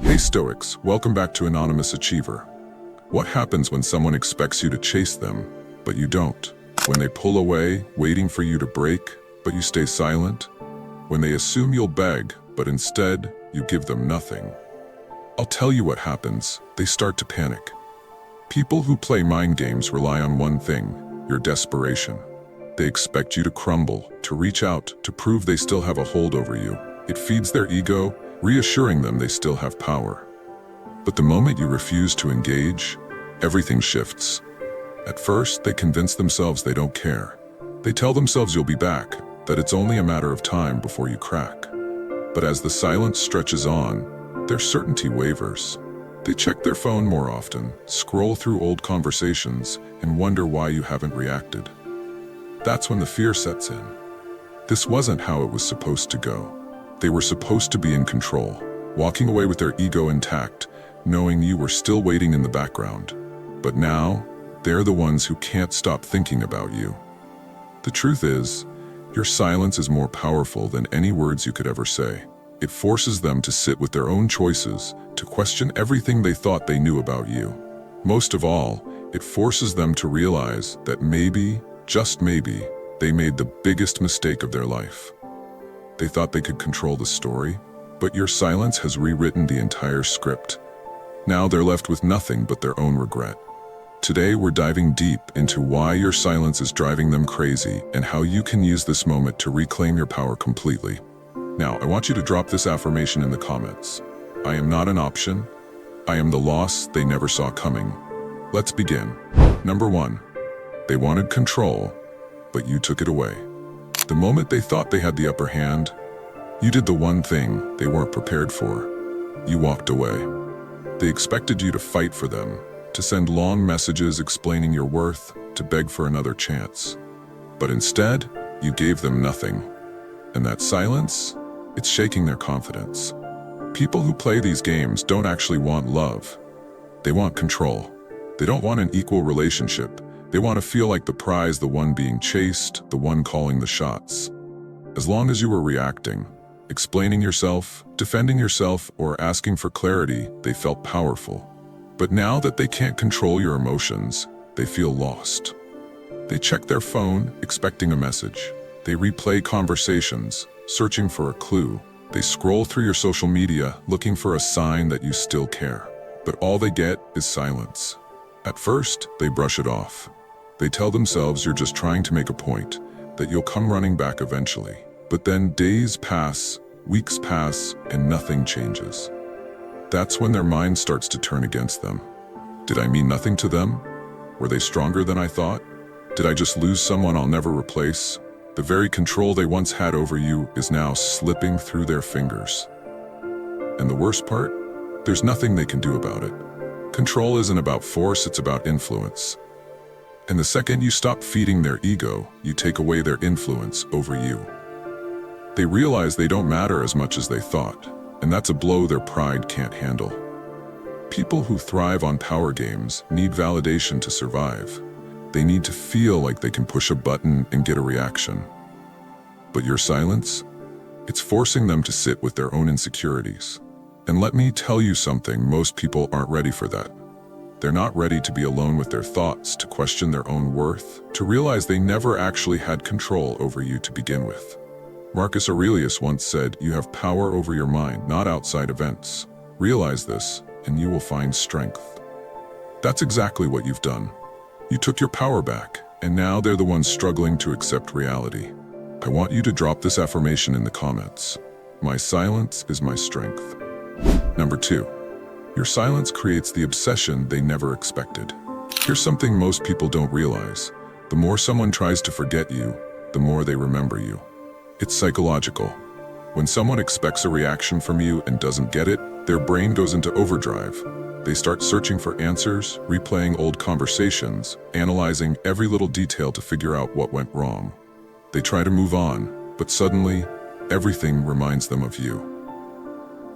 Hey Stoics, welcome back to Anonymous Achiever. What happens when someone expects you to chase them, but you don't? When they pull away, waiting for you to break, but you stay silent? When they assume you'll beg, but instead, you give them nothing? I'll tell you what happens. They start to panic. People who play mind games rely on one thing: your desperation. They expect you to crumble, to reach out, to prove they still have a hold over you. It feeds their ego, reassuring them they still have power. But the moment you refuse to engage, everything shifts. At first, they convince themselves they don't care. They tell themselves you'll be back, that it's only a matter of time before you crack. But as the silence stretches on, their certainty wavers. They check their phone more often, scroll through old conversations, and wonder why you haven't reacted. That's when the fear sets in. This wasn't how it was supposed to go. They were supposed to be in control, walking away with their ego intact, knowing you were still waiting in the background. But now, they're the ones who can't stop thinking about you. The truth is, your silence is more powerful than any words you could ever say. It forces them to sit with their own choices, to question everything they thought they knew about you. Most of all, it forces them to realize that maybe, just maybe, they made the biggest mistake of their life. They thought they could control the story, but your silence has rewritten the entire script. Now they're left with nothing but their own regret. Today we're diving deep into why your silence is driving them crazy and how you can use this moment to reclaim your power completely. Now, I want you to drop this affirmation in the comments. I am not an option. I am the loss they never saw coming. Let's begin. Number 1. They wanted control, but you took it away. The moment they thought they had the upper hand, you did the one thing they weren't prepared for. You walked away. They expected you to fight for them, to send long messages explaining your worth, to beg for another chance. But instead, you gave them nothing. And that silence, it's shaking their confidence. People who play these games don't actually want love. They want control. They don't want an equal relationship. They want to feel like the prize, the one being chased, the one calling the shots. As long as you were reacting, explaining yourself, defending yourself, or asking for clarity, they felt powerful. But now that they can't control your emotions, they feel lost. They check their phone, expecting a message. They replay conversations, searching for a clue. They scroll through your social media, looking for a sign that you still care. But all they get is silence. At first, they brush it off. They tell themselves you're just trying to make a point, that you'll come running back eventually. But then days pass, weeks pass, and nothing changes. That's when their mind starts to turn against them. Did I mean nothing to them? Were they stronger than I thought? Did I just lose someone I'll never replace? The very control they once had over you is now slipping through their fingers. And the worst part? There's nothing they can do about it. Control isn't about force, it's about influence. And the second you stop feeding their ego, you take away their influence over you. They realize they don't matter as much as they thought, and that's a blow their pride can't handle. People who thrive on power games need validation to survive. They need to feel like they can push a button and get a reaction. But your silence? It's forcing them to sit with their own insecurities. And let me tell you something, most people aren't ready for that. They're not ready to be alone with their thoughts, to question their own worth, to realize they never actually had control over you to begin with. Marcus Aurelius once said, "You have power over your mind, not outside events. Realize this, and you will find strength." That's exactly what you've done. You took your power back, and now they're the ones struggling to accept reality. I want you to drop this affirmation in the comments. My silence is my strength. Number 2. Your silence creates the obsession they never expected. Here's something most people don't realize. The more someone tries to forget you, the more they remember you. It's psychological. When someone expects a reaction from you and doesn't get it, their brain goes into overdrive. They start searching for answers, replaying old conversations, analyzing every little detail to figure out what went wrong. They try to move on, but suddenly, everything reminds them of you.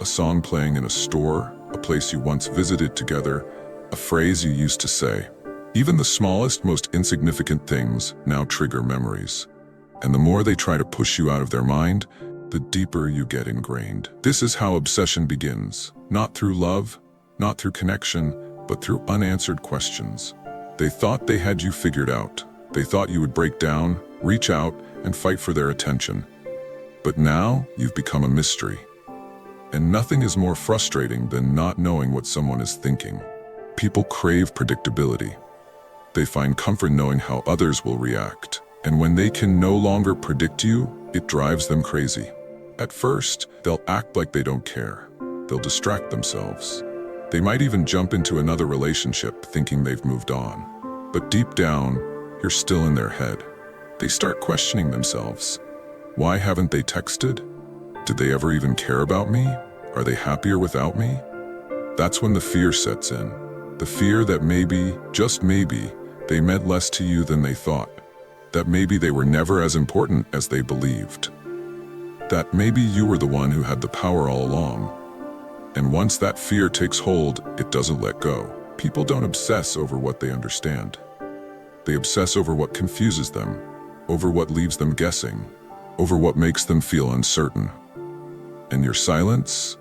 A song playing in a store, a place you once visited together, a phrase you used to say. Even the smallest, most insignificant things now trigger memories. And the more they try to push you out of their mind, the deeper you get ingrained. This is how obsession begins, not through love, not through connection, but through unanswered questions. They thought they had you figured out. They thought you would break down, reach out, and fight for their attention. But now, you've become a mystery. And nothing is more frustrating than not knowing what someone is thinking. People crave predictability. They find comfort knowing how others will react. And when they can no longer predict you, it drives them crazy. At first, they'll act like they don't care. They'll distract themselves. They might even jump into another relationship thinking they've moved on. But deep down, you're still in their head. They start questioning themselves. Why haven't they texted? Did they ever even care about me? Are they happier without me? That's when the fear sets in. The fear that maybe, just maybe, they meant less to you than they thought. That maybe they were never as important as they believed. That maybe you were the one who had the power all along. And once that fear takes hold, it doesn't let go. People don't obsess over what they understand. They obsess over what confuses them, over what leaves them guessing, over what makes them feel uncertain. And your silence?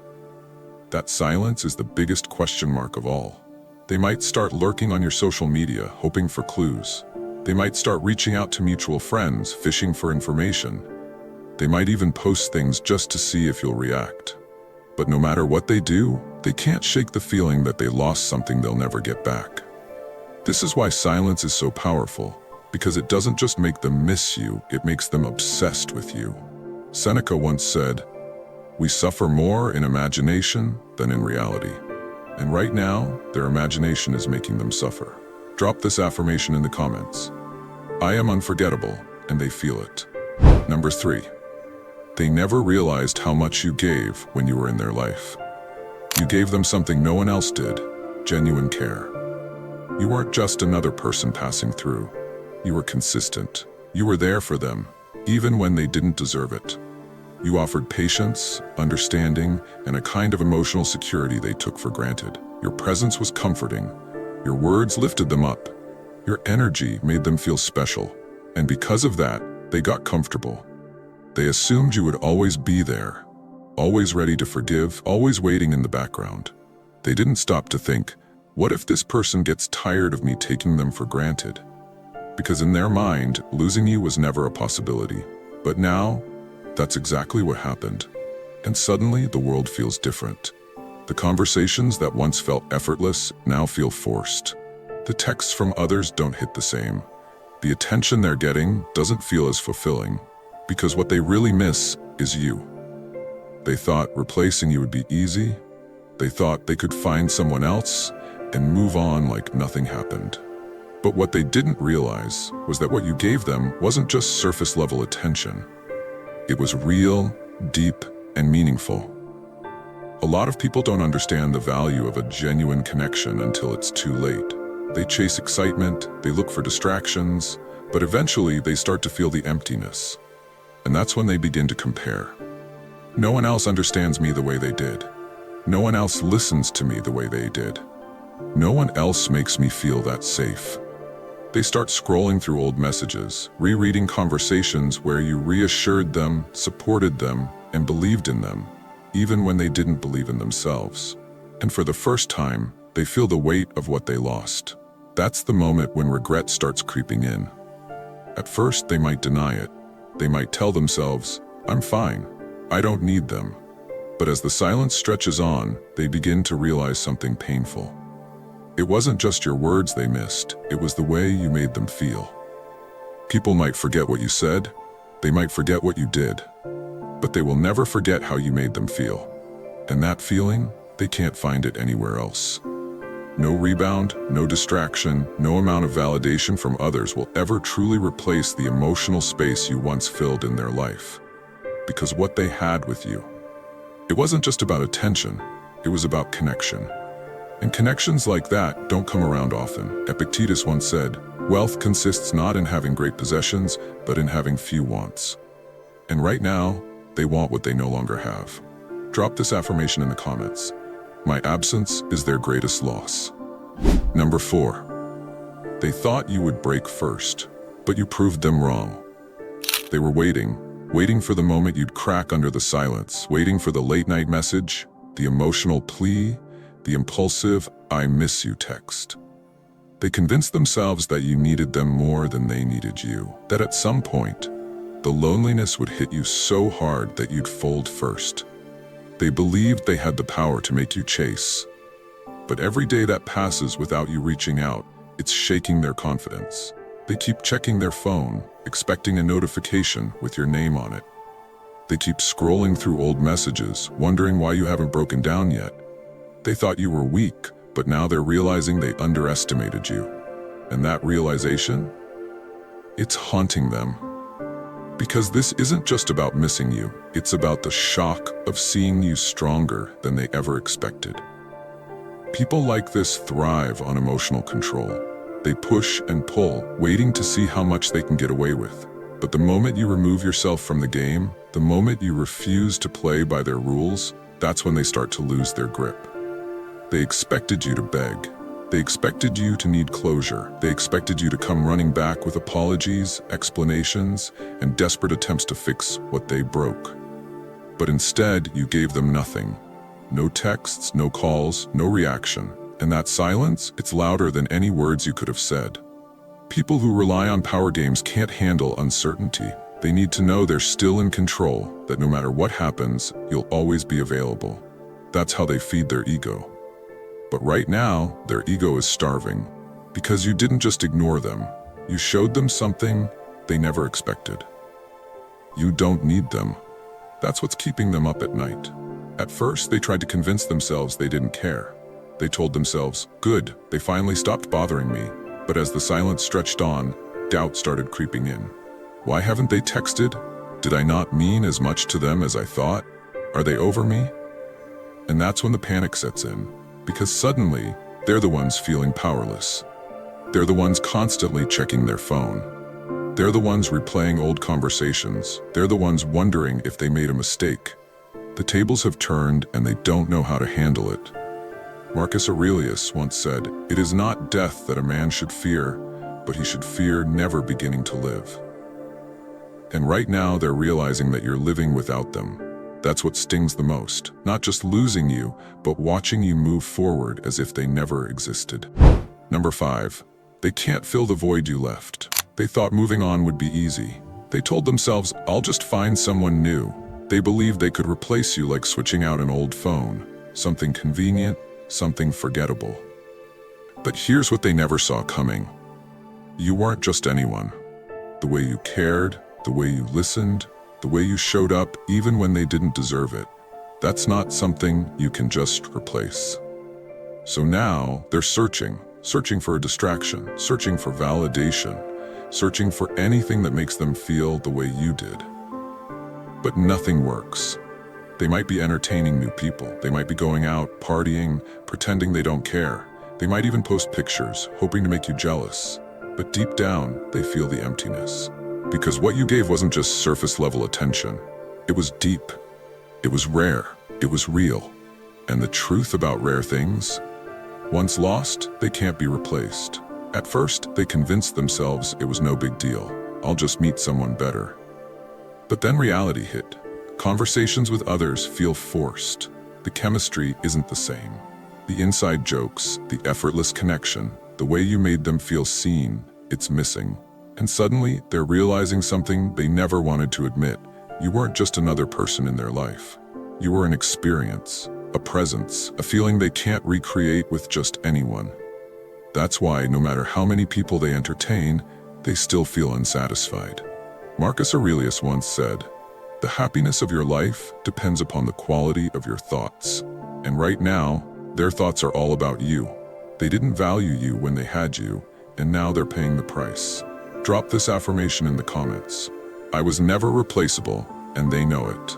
That silence is the biggest question mark of all. They might start lurking on your social media, hoping for clues. They might start reaching out to mutual friends, fishing for information. They might even post things just to see if you'll react. But no matter what they do, they can't shake the feeling that they lost something they'll never get back. This is why silence is so powerful, because it doesn't just make them miss you, it makes them obsessed with you. Seneca once said, "We suffer more in imagination than in reality." And right now, their imagination is making them suffer. Drop this affirmation in the comments. I am unforgettable, and they feel it. Number 3. They never realized how much you gave when you were in their life. You gave them something no one else did, genuine care. You weren't just another person passing through. You were consistent. You were there for them, even when they didn't deserve it. You offered patience, understanding, and a kind of emotional security they took for granted. Your presence was comforting. Your words lifted them up. Your energy made them feel special. And because of that, they got comfortable. They assumed you would always be there, always ready to forgive, always waiting in the background. They didn't stop to think, what if this person gets tired of me taking them for granted? Because in their mind, losing you was never a possibility. But now, that's exactly what happened. And suddenly, the world feels different. The conversations that once felt effortless now feel forced. The texts from others don't hit the same. The attention they're getting doesn't feel as fulfilling, because what they really miss is you. They thought replacing you would be easy. They thought they could find someone else and move on like nothing happened. But what they didn't realize was that what you gave them wasn't just surface-level attention. It was real, deep, and meaningful. A lot of people don't understand the value of a genuine connection until it's too late. They chase excitement, they look for distractions, but eventually they start to feel the emptiness. And that's when they begin to compare. No one else understands me the way they did. No one else listens to me the way they did. No one else makes me feel that safe. They start scrolling through old messages, rereading conversations where you reassured them, supported them, and believed in them, even when they didn't believe in themselves. And for the first time, they feel the weight of what they lost. That's the moment when regret starts creeping in. At first, they might deny it. They might tell themselves, I'm fine. I don't need them. But as the silence stretches on, they begin to realize something painful. It wasn't just your words they missed, it was the way you made them feel. People might forget what you said, they might forget what you did, but they will never forget how you made them feel. And that feeling, they can't find it anywhere else. No rebound, no distraction, no amount of validation from others will ever truly replace the emotional space you once filled in their life. Because what they had with you, it wasn't just about attention, it was about connection. And connections like that don't come around often. Epictetus once said, wealth consists not in having great possessions, but in having few wants. And right now, they want what they no longer have. Drop this affirmation in the comments. My absence is their greatest loss. Number 4. They thought you would break first, but you proved them wrong. They were waiting, waiting for the moment you'd crack under the silence, waiting for the late-night message, the emotional plea, the impulsive "I miss you" text. They convinced themselves that you needed them more than they needed you, that at some point, the loneliness would hit you so hard that you'd fold first. They believed they had the power to make you chase. But every day that passes without you reaching out, it's shaking their confidence. They keep checking their phone, expecting a notification with your name on it. They keep scrolling through old messages, wondering why you haven't broken down yet. They thought you were weak, but now they're realizing they underestimated you. And that realization? It's haunting them. Because this isn't just about missing you, it's about the shock of seeing you stronger than they ever expected. People like this thrive on emotional control. They push and pull, waiting to see how much they can get away with. But the moment you remove yourself from the game, the moment you refuse to play by their rules, that's when they start to lose their grip. They expected you to beg. They expected you to need closure. They expected you to come running back with apologies, explanations, and desperate attempts to fix what they broke. But instead, you gave them nothing. No texts, no calls, no reaction. And that silence, it's louder than any words you could have said. People who rely on power games can't handle uncertainty. They need to know they're still in control, that no matter what happens, you'll always be available. That's how they feed their ego. But right now, their ego is starving. Because you didn't just ignore them. You showed them something they never expected. You don't need them. That's what's keeping them up at night. At first, they tried to convince themselves they didn't care. They told themselves, good, they finally stopped bothering me. But as the silence stretched on, doubt started creeping in. Why haven't they texted? Did I not mean as much to them as I thought? Are they over me? And that's when the panic sets in. Because suddenly, they're the ones feeling powerless. They're the ones constantly checking their phone. They're the ones replaying old conversations. They're the ones wondering if they made a mistake. The tables have turned and they don't know how to handle it. Marcus Aurelius once said, "It is not death that a man should fear, but he should fear never beginning to live." And right now they're realizing that you're living without them. That's what stings the most. Not just losing you, but watching you move forward as if they never existed. Number 5. They can't fill the void you left. They thought moving on would be easy. They told themselves, I'll just find someone new. They believed they could replace you like switching out an old phone. Something convenient, something forgettable. But here's what they never saw coming. You weren't just anyone. The way you cared, the way you listened, the way you showed up even when they didn't deserve it. That's not something you can just replace. So now they're searching for a distraction, searching for validation, searching for anything that makes them feel the way you did. But nothing works. They might be entertaining new people. They might be going out, partying, pretending they don't care. They might even post pictures, hoping to make you jealous. But deep down, they feel the emptiness. Because what you gave wasn't just surface-level attention. It was deep. It was rare. It was real. And the truth about rare things? Once lost, they can't be replaced. At first, they convinced themselves it was no big deal. I'll just meet someone better. But then reality hit. Conversations with others feel forced. The chemistry isn't the same. The inside jokes, the effortless connection, the way you made them feel seen, it's missing. And suddenly, they're realizing something they never wanted to admit. You weren't just another person in their life. You were an experience, a presence, a feeling they can't recreate with just anyone. That's why, no matter how many people they entertain, they still feel unsatisfied. Marcus Aurelius once said, "The happiness of your life depends upon the quality of your thoughts." And right now, their thoughts are all about you. They didn't value you when they had you, and now they're paying the price. Drop this affirmation in the comments. I was never replaceable, and they know it.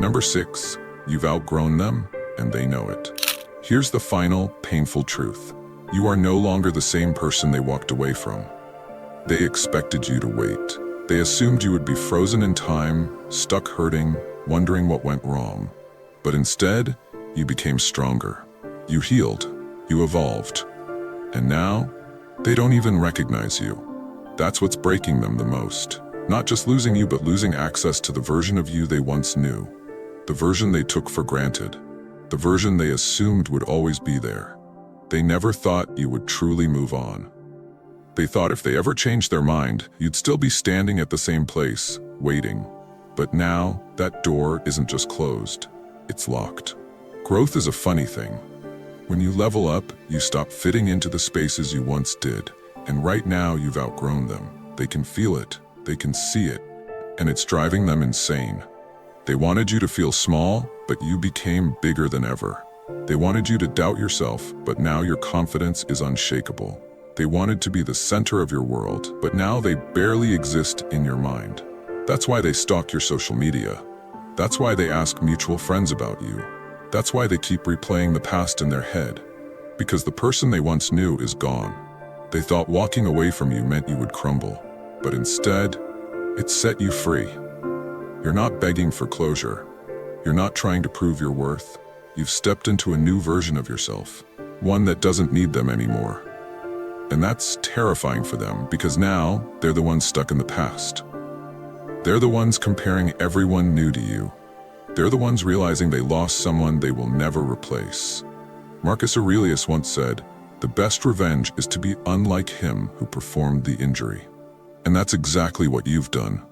Number 6, you've outgrown them, and they know it. Here's the final, painful truth. You are no longer the same person they walked away from. They expected you to wait. They assumed you would be frozen in time, stuck hurting, wondering what went wrong. But instead, you became stronger. You healed. You evolved. And now, they don't even recognize you. That's what's breaking them the most. Not just losing you, but losing access to the version of you they once knew. The version they took for granted. The version they assumed would always be there. They never thought you would truly move on. They thought if they ever changed their mind, you'd still be standing at the same place, waiting. But now, that door isn't just closed, it's locked. Growth is a funny thing. When you level up, you stop fitting into the spaces you once did, and right now you've outgrown them. They can feel it, they can see it, and it's driving them insane. They wanted you to feel small, but you became bigger than ever. They wanted you to doubt yourself, but now your confidence is unshakable. They wanted to be the center of your world, but now they barely exist in your mind. That's why they stalk your social media. That's why they ask mutual friends about you. That's why they keep replaying the past in their head. Because the person they once knew is gone. They thought walking away from you meant you would crumble, but instead, it set you free. You're not begging for closure. You're not trying to prove your worth. You've stepped into a new version of yourself, one that doesn't need them anymore. And that's terrifying for them, because now they're the ones stuck in the past. They're the ones comparing everyone new to you. They're the ones realizing they lost someone they will never replace. Marcus Aurelius once said, "The best revenge is to be unlike him who performed the injury." And that's exactly what you've done.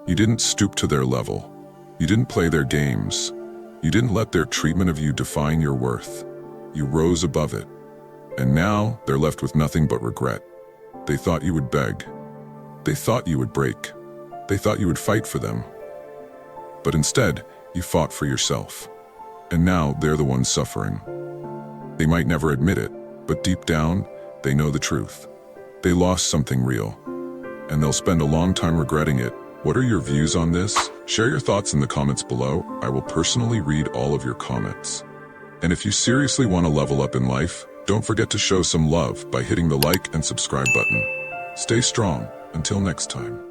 You didn't stoop to their level. You didn't play their games. You didn't let their treatment of you define your worth. You rose above it. And now they're left with nothing but regret. They thought you would beg. They thought you would break. They thought you would fight for them. But instead, you fought for yourself. And now they're the ones suffering. They might never admit it, but deep down, they know the truth. They lost something real. And they'll spend a long time regretting it. What are your views on this? Share your thoughts in the comments below. I will personally read all of your comments. And if you seriously want to level up in life, don't forget to show some love by hitting the like and subscribe button. Stay strong. Until next time.